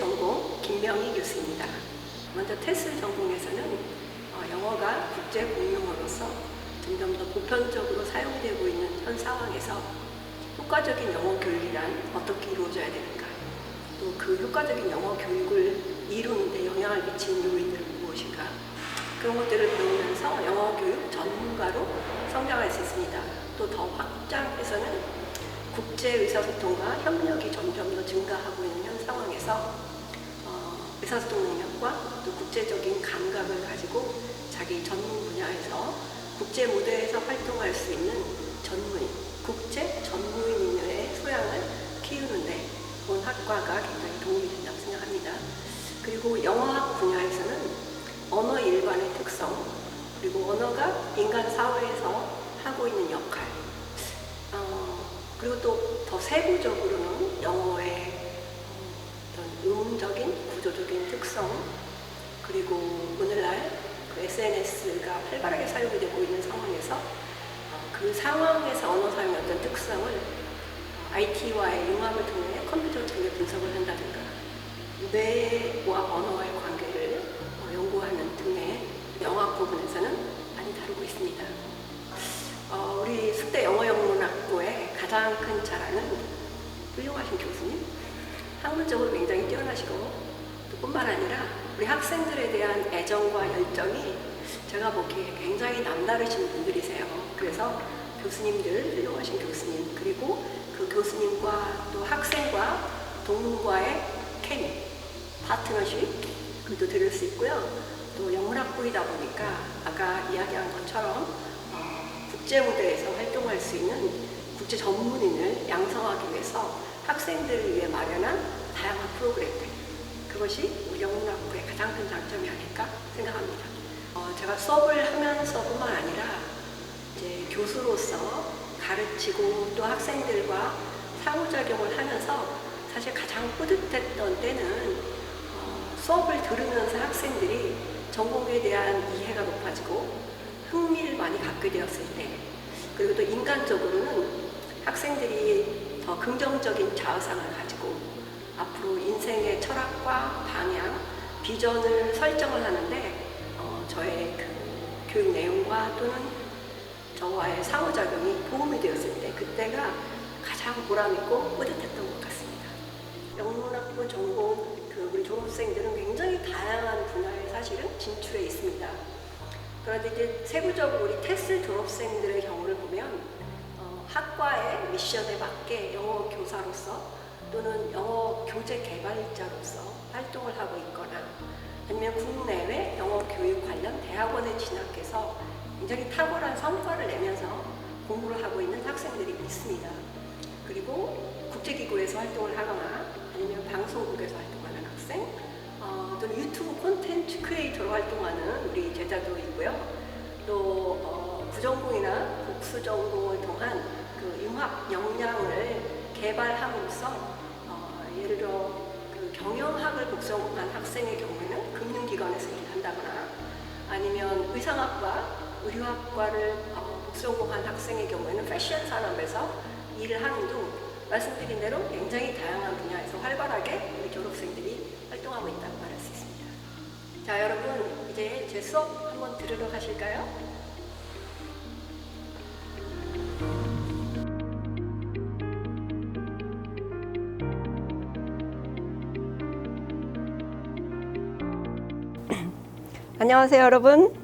테슬전공 김명희 교수입니다. 먼저 테슬전공에서는 영어가 국제 공용어로서 점점 더 보편적으로 사용되고 있는 현 상황에서 효과적인 영어 교육이란 어떻게 이루어져야 되는가, 또 그 효과적인 영어 교육을 이루는 데 영향을 미치는 요인들은 무엇인가, 그런 것들을 배우면서 영어 교육 전문가로 성장할 수 있습니다. 또 더 확장해서는 국제 의사소통과 협력이 점점 더 증가하고 있는 현 상황에서 의사소통 능력과 또 국제적인 감각을 가지고 자기 전문 분야에서 국제 무대에서 활동할 수 있는 전문인, 국제 전문인의 소양을 키우는데 본 학과가 굉장히 도움이 된다고 생각합니다. 그리고 영어학 분야에서는 언어 일반의 특성, 그리고 언어가 인간 사회에서 하고 있는 역할, 그리고 또 더 세부적으로는 영어의 어떤 음적인, 구조적인 특성, 그리고 오늘날 그 SNS가 활발하게 사용이 되고 있는 상황에서 그 상황에서 언어 사용의 어떤 특성을 IT와의 융합을 통해 컴퓨터를 통해 분석을 한다든가, 뇌와 언어와의 관계를 연구하는 등의 영어학 부분에서는 많이 다루고 있습니다. 우리 숙대 영어영문학부에 가장 큰 자랑은 훌륭하신 교수님, 학문적으로 굉장히 뛰어나시고, 또 뿐만 아니라 우리 학생들에 대한 애정과 열정이 제가 보기에 굉장히 남다르신 분들이세요. 그래서 교수님들, 훌륭하신 교수님, 그리고 그 교수님과 또 학생과 동문과의 케미, 파트너십, 그것도 들을 수 있고요. 또 영문학부이다 보니까 아까 이야기한 것처럼 국제 무대에서 활동할 수 있는 국제 전문인을 양성하기 위해서 학생들을 위해 마련한 다양한 프로그램들, 그것이 우리 영문학부의 가장 큰 장점이 아닐까 생각합니다. 제가 수업을 하면서뿐만 아니라 이제 교수로서 가르치고 또 학생들과 상호작용을 하면서 사실 가장 뿌듯했던 때는 수업을 들으면서 학생들이 전공에 대한 이해가 높아지고 흥미를 많이 갖게 되었을 때, 그리고 또 인간적으로는 학생들이 더 긍정적인 자아상을 가지고 앞으로 인생의 철학과 방향, 비전을 설정을 하는데 저의 그 교육 내용과 또는 저와의 상호작용이 도움이 되었을 때, 그때가 가장 보람있고 뿌듯했던 것 같습니다. 영문학부 전공 우리 졸업생들은 굉장히 다양한 분야에 사실은 진출해 있습니다. 그런데 이제 세부적으로 우리 테슬 졸업생들의 경우를 보면 학과의 미션에 맞게 영어 교사로서 또는 영어 교재 개발자로서 활동을 하고 있거나, 아니면 국내외 영어 교육 관련 대학원에 진학해서 굉장히 탁월한 성과를 내면서 공부를 하고 있는 학생들이 있습니다. 그리고 국제기구에서 활동을 하거나 아니면 방송국에서 활동하는 학생, 또는 유튜브 콘텐츠 크리에이터로 활동하는 우리 제자도 있고요. 또 부전공이나 복수전공을 통한 그 융합 역량을 개발함으로써 예를 들어 그 경영학을 복수한 학생의 경우에는 금융기관에서 일을 한다거나, 아니면 의상학과, 의류학과를 복수전공한 학생의 경우에는 패션 산업에서 일을 하는 등 말씀드린 대로 굉장히 다양한 분야에서 활발하게 우리 졸업생들이 활동하고 있다고 말할 수 있습니다. 자, 여러분 이제 제 수업 한번 들으러 가실까요? 안녕하세요, 여러분.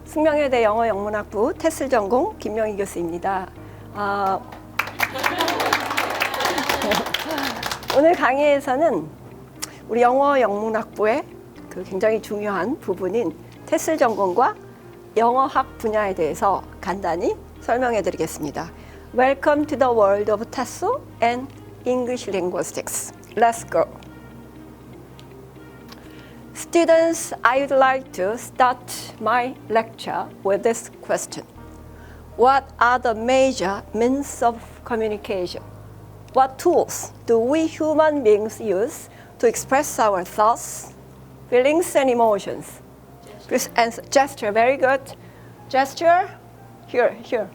숙명여대 영어영문학부 테슬 전공 김명희 교수입니다. 오늘 강의에서는 우리 영어영문학부의 그 굉장히 중요한 부분인 테슬 전공과 영어학 분야에 대해서 간단히 설명해 드리겠습니다. Welcome to the world of Tesl and English linguistics. Let's go. Students, I would like to start my lecture with this question. What are the major means of communication? What tools do we human beings use to express our thoughts, feelings, and emotions? Please answer. Gesture, very good. Gesture, here.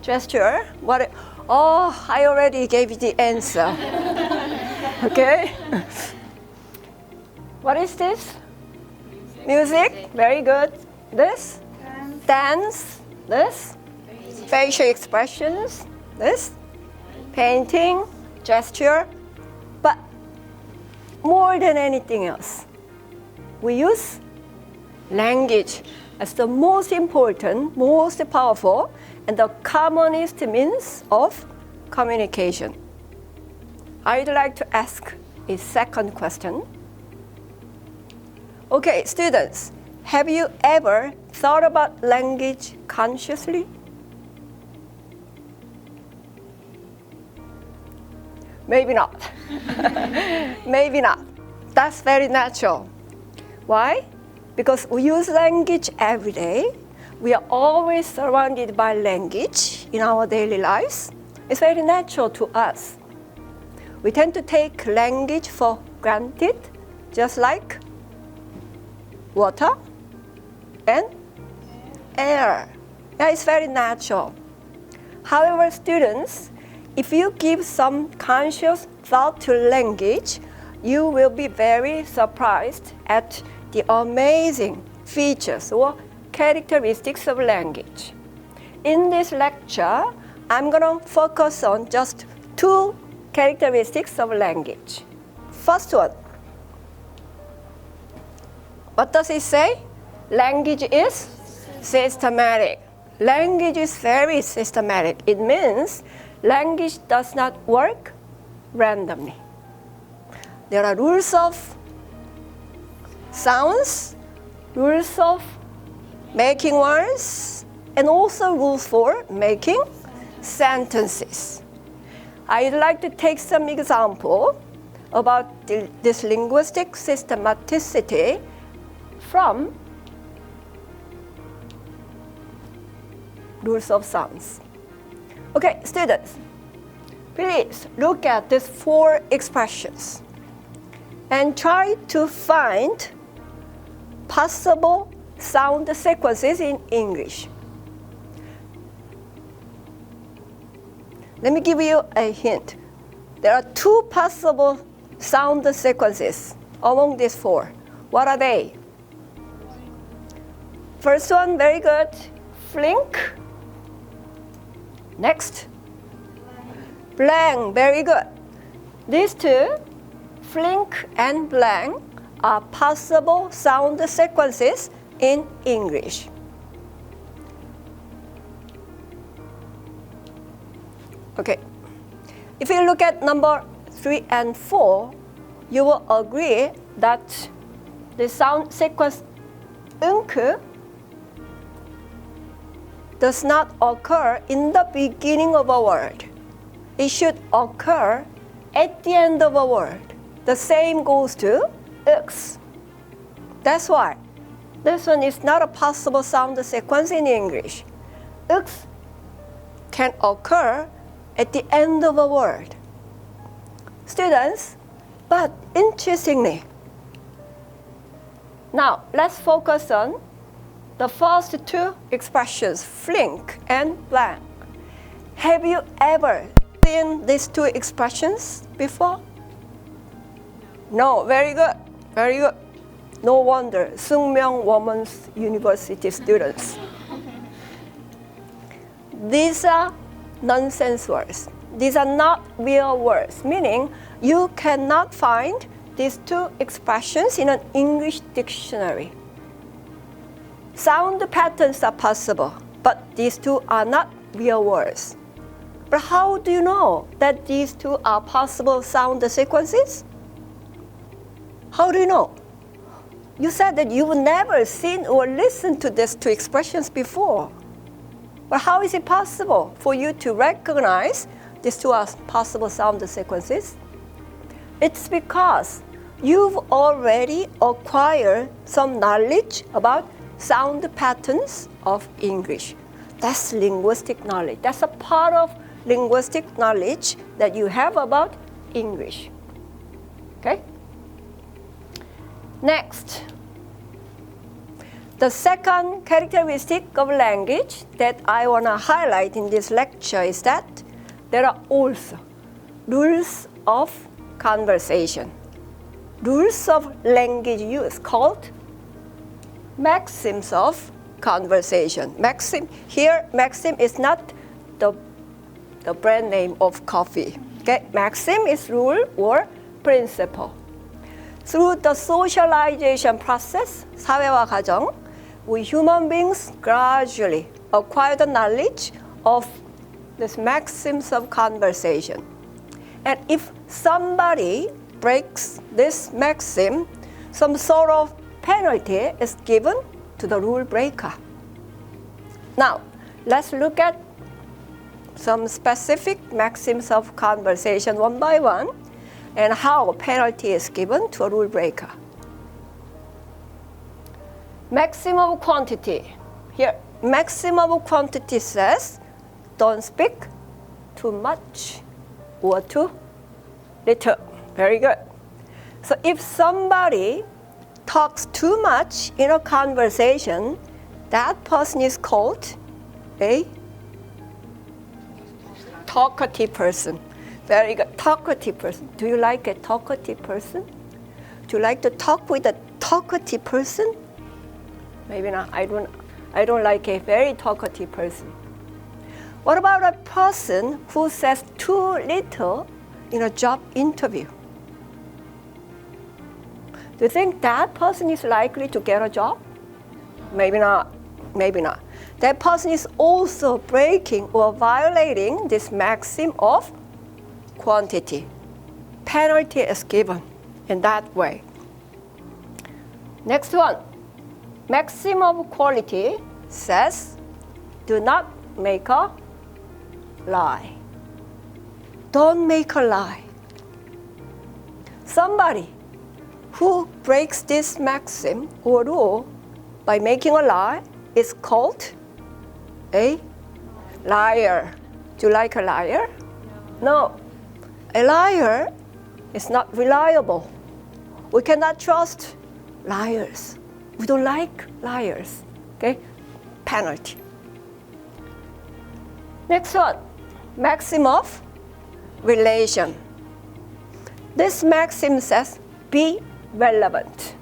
Gesture, what? Oh, I already gave you the answer. Okay. What is this? Music. Very good. This? Dance. This? Facial expressions. This? Painting. Gesture. But more than anything else, we use language as the most important, most powerful, and the commonest means of communication. I'd like to ask a second question. Okay, students, have you ever thought about language consciously? Maybe not. Maybe not. That's very natural. Why? Because we use language every day. We are always surrounded by language in our daily lives. It's very natural to us. We tend to take language for granted, just like water and air. Yeah, it's very natural. However, students, if you give some conscious thought to language, you will be very surprised at the amazing features or characteristics of language. In this lecture, I'm going to focus on just two characteristics of language. First one. What does it say? Language is systematic. Language is very systematic. It means language does not work randomly. There are rules of sounds, rules of making words, and also rules for making sentences. I'd like to take some example about this linguistic systematicity from rules of sounds. Okay, students, please look at these four expressions and try to find possible sound sequences in English. Let me give you a hint. There are two possible sound sequences among these four. What are they? First one, very good. Flink. Next. Blank, very good. These two, flink and blank, are possible sound sequences in English. Okay. If you look at number 3 and 4, you will agree that the sound sequence unk does not occur in the beginning of a word. It should occur at the end of a word. The same goes to x. That's why this one is not a possible sound sequence in English. X can occur at the end of a word. Students, but interestingly, now let's focus on the first two expressions, flink and blank. Have you ever seen these two expressions before? No, very good, very good. No wonder, 숙명 Women's University students. These are nonsense words. These are not real words, meaning you cannot find these two expressions in an English dictionary. Sound patterns are possible, but these two are not real words. But how do you know that these two are possible sound sequences? How do you know? You said that you've never seen or listened to these two expressions before. But how is it possible for you to recognize these two are possible sound sequences? It's because you've already acquired some knowledge about sound patterns of English. That's linguistic knowledge. That's a part of linguistic knowledge that you have about English. Okay? Next. The second characteristic of language that I want to highlight in this lecture is that there are also rules of conversation. Rules of language use called Maxims of Conversation. Maxim is not the brand name of coffee. Okay? Maxim is rule or principle. Through the socialization process, 사회화 과정, we human beings gradually acquire the knowledge of these maxims of conversation. And if somebody breaks this maxim, some sort of penalty is given to the rule breaker. Now, let's look at some specific maxims of conversation one by one and how penalty is given to a rule breaker. Maxim of quantity. Here, maxim of quantity says, don't speak too much or too little. Very good. So if somebody talks too much in a conversation, that person is called a talkative person. Very good. Talkative person. Do you like a talkative person? Do you like to talk with a talkative person? Maybe not. I don't like a very talkative person. What about a person who says too little in a job interview? Do you think that person is likely to get a job? Maybe not. Maybe not. That person is also breaking or violating this maxim of quantity. Penalty is given in that way. Next one. Maxim of quality says, do not make a lie. Don't make a lie. Somebody who breaks this maxim or rule by making a lie is called a liar. Do you like a liar? No. A liar is not reliable. We cannot trust liars. We don't like liars. Okay? Penalty. Next one. Maxim of relation. This maxim says, be relevant.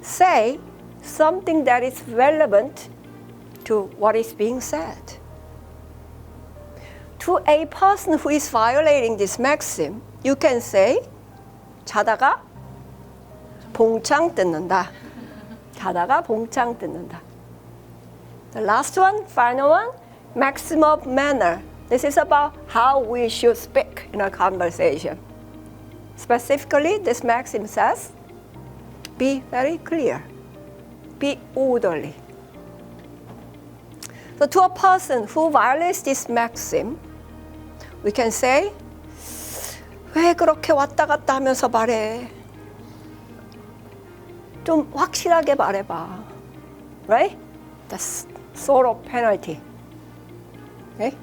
Say something that is relevant to what is being said. To a person who is violating this maxim, you can say, 자다가 봉창 뜯는다. 자다가 봉창 뜯는다. The last one, final one, maxim of manner. This is about how we should speak in a conversation. Specifically, this maxim says, be very clear, be orderly. So to a person who violates this maxim, we can say, 왜 그렇게 왔다 갔다 하면서 말해? 좀 확실하게 말해봐. Right? That's sort of penalty. Okay?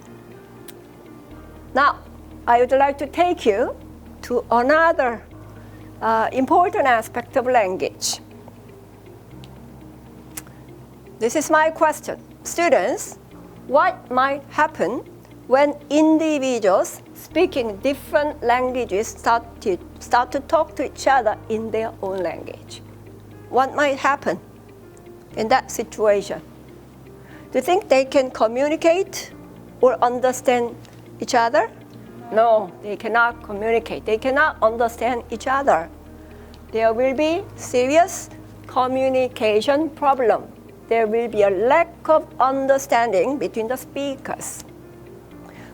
Now, I would like to take you to another important aspect of language. This is my question. Students, what might happen when individuals speaking different languages start to talk to each other in their own language? What might happen in that situation? Do you think they can communicate or understand each other? No, they cannot communicate. They cannot understand each other. There will be serious communication problem. There will be a lack of understanding between the speakers.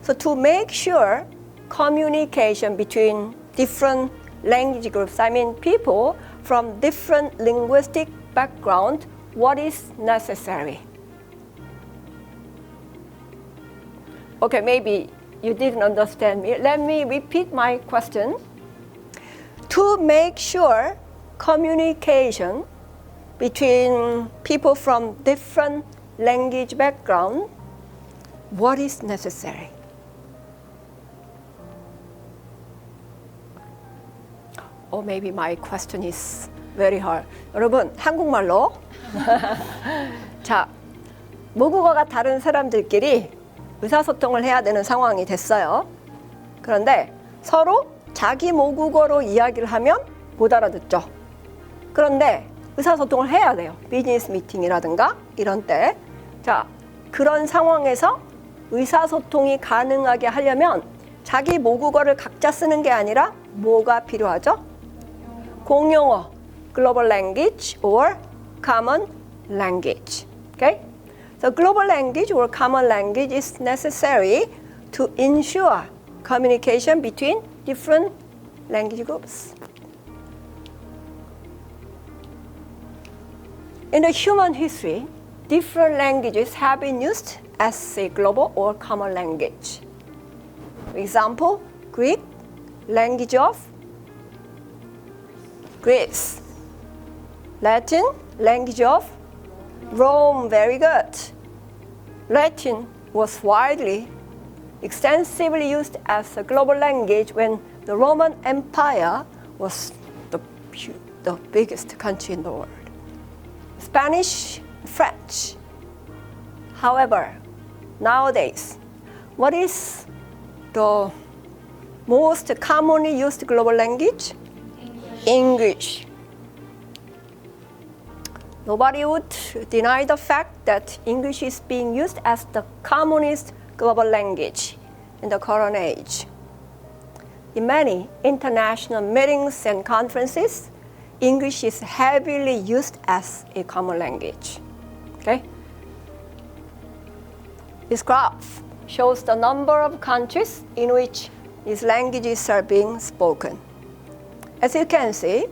So to make sure communication between different language groups, I mean people from different linguistic background, what is necessary? Okay, maybe you didn't understand me. Let me repeat my question. To make sure communication between people from different language background, what is necessary? Or maybe my question is very hard. 여러분, 한국말로. 자, 모국어가 다른 사람들끼리 의사소통을 해야 되는 상황이 됐어요. 그런데 서로 자기 모국어로 이야기를 하면 못 알아듣죠. 그런데 의사소통을 해야 돼요. 비즈니스 미팅이라든가 이런 때. 자, 그런 상황에서 의사소통이 가능하게 하려면 자기 모국어를 각자 쓰는 게 아니라 뭐가 필요하죠? 공용어, global language or common language. Okay? So global language or common language is necessary to ensure communication between different language groups. In the human history, different languages have been used as a global or common language. For example, Greek, language of Greece. Latin, language of Rome. Very good. Latin was widely, extensively used as a global language when the Roman Empire was the biggest country in the world. Spanish, French. However, nowadays, what is the most commonly used global language? English. Nobody would deny the fact that English is being used as the commonest global language in the current age. In many international meetings and conferences, English is heavily used as a common language. Okay? This graph shows the number of countries in which these languages are being spoken. As you can see,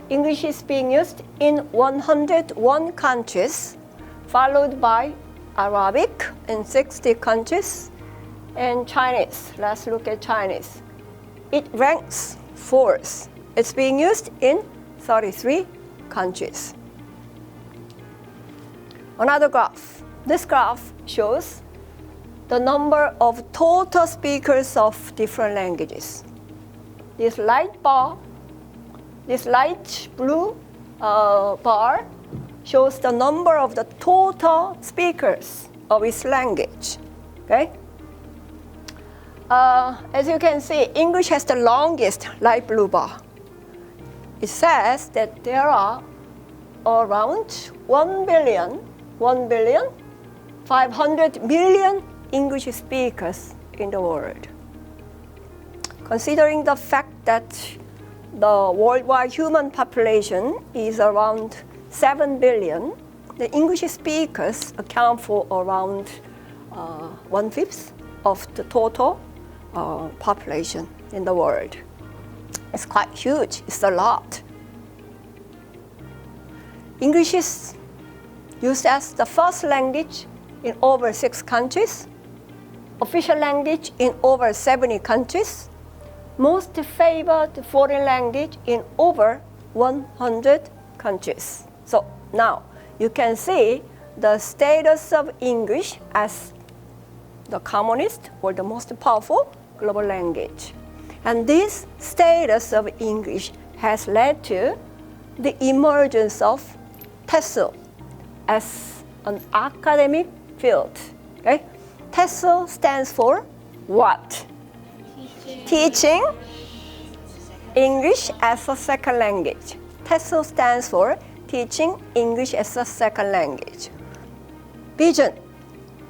English is being used in 101 countries, followed by Arabic in 60 countries, and Chinese. Let's look at Chinese. It ranks fourth. It's being used in 33 countries. Another graph. This graph shows the number of total speakers of different languages. This light bar, this light blue bar shows the number of the total speakers of each language. Okay? As you can see, English has the longest light blue bar. It says that there are around 1,500,000,000 English speakers in the world. Considering the fact that the worldwide human population is around 7 billion, the English speakers account for around 1/5 of the total population in the world. It's quite huge, it's a lot. English is used as the first language in over 6 countries, official language in over 70 countries, most favored foreign language in over 100 countries. So now you can see the status of English as the commonest or the most powerful global language. And this status of English has led to the emergence of Tesl as an academic field. Okay? Tesl stands for what? Teaching English as a second language. Tesl stands for Teaching English as a Second Language. Vision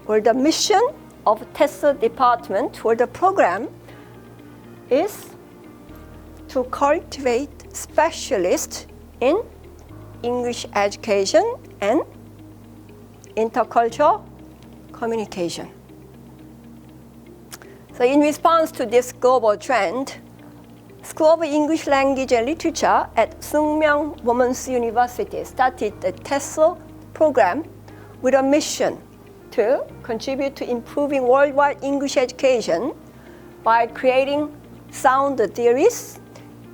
or the mission of Tesl department or the program is to cultivate specialists in English education and intercultural communication. So in response to this global trend, School of English Language and Literature at 숙명오픈캠퍼스 Women's University started the Tesl program with a mission to contribute to improving worldwide English education by creating sound theories,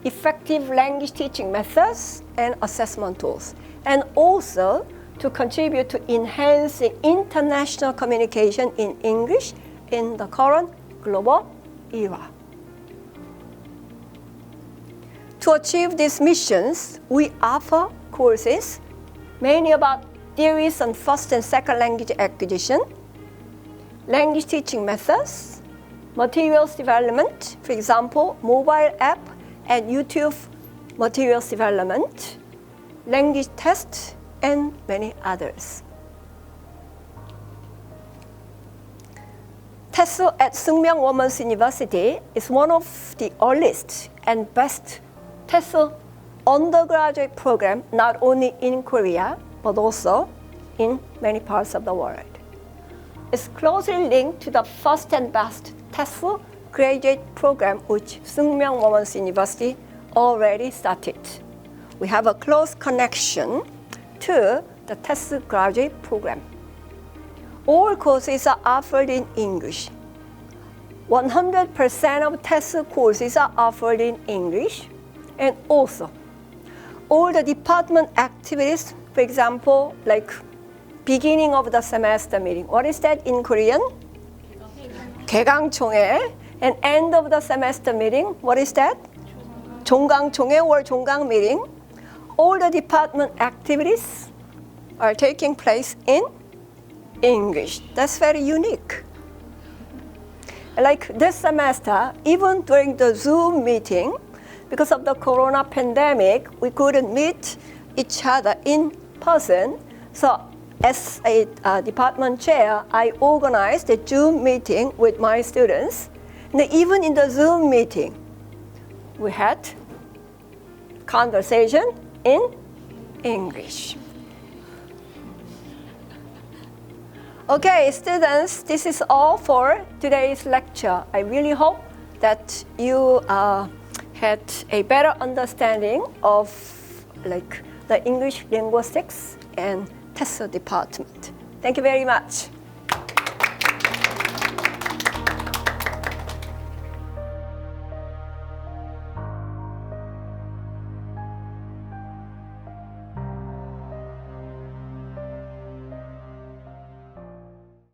effective language teaching methods, and assessment tools, and also to contribute to enhancing international communication in English in the current global era. To achieve these missions, we offer courses mainly about theories on first and second language acquisition, language teaching methods, materials development, for example, mobile app and YouTube materials development, language tests, and many others. Tesl at Sukmyung Women's University is one of the earliest and best Tesl undergraduate program not only in Korea but also in many parts of the world. It's closely linked to the first and best Tesl graduate program which Sukmyung Women's University already started. We have a close connection to the Tesl graduate program. All courses are offered in English. 100% of Tesl courses are offered in English, and also all the department activities, for example, like beginning of the semester meeting. What is that in Korean? 개강총회. And end of the semester meeting. What is that? 종강총회 or 종강 meeting. All the department activities are taking place in English. That's very unique. Like this semester, even during the Zoom meeting, because of the corona pandemic, we couldn't meet each other in person. So as a department chair, I organized a Zoom meeting with my students. And even in the Zoom meeting, we had conversation in English. Okay, students, this is all for today's lecture. I really hope that you had a better understanding of the English linguistics and Tesl department. Thank you very much.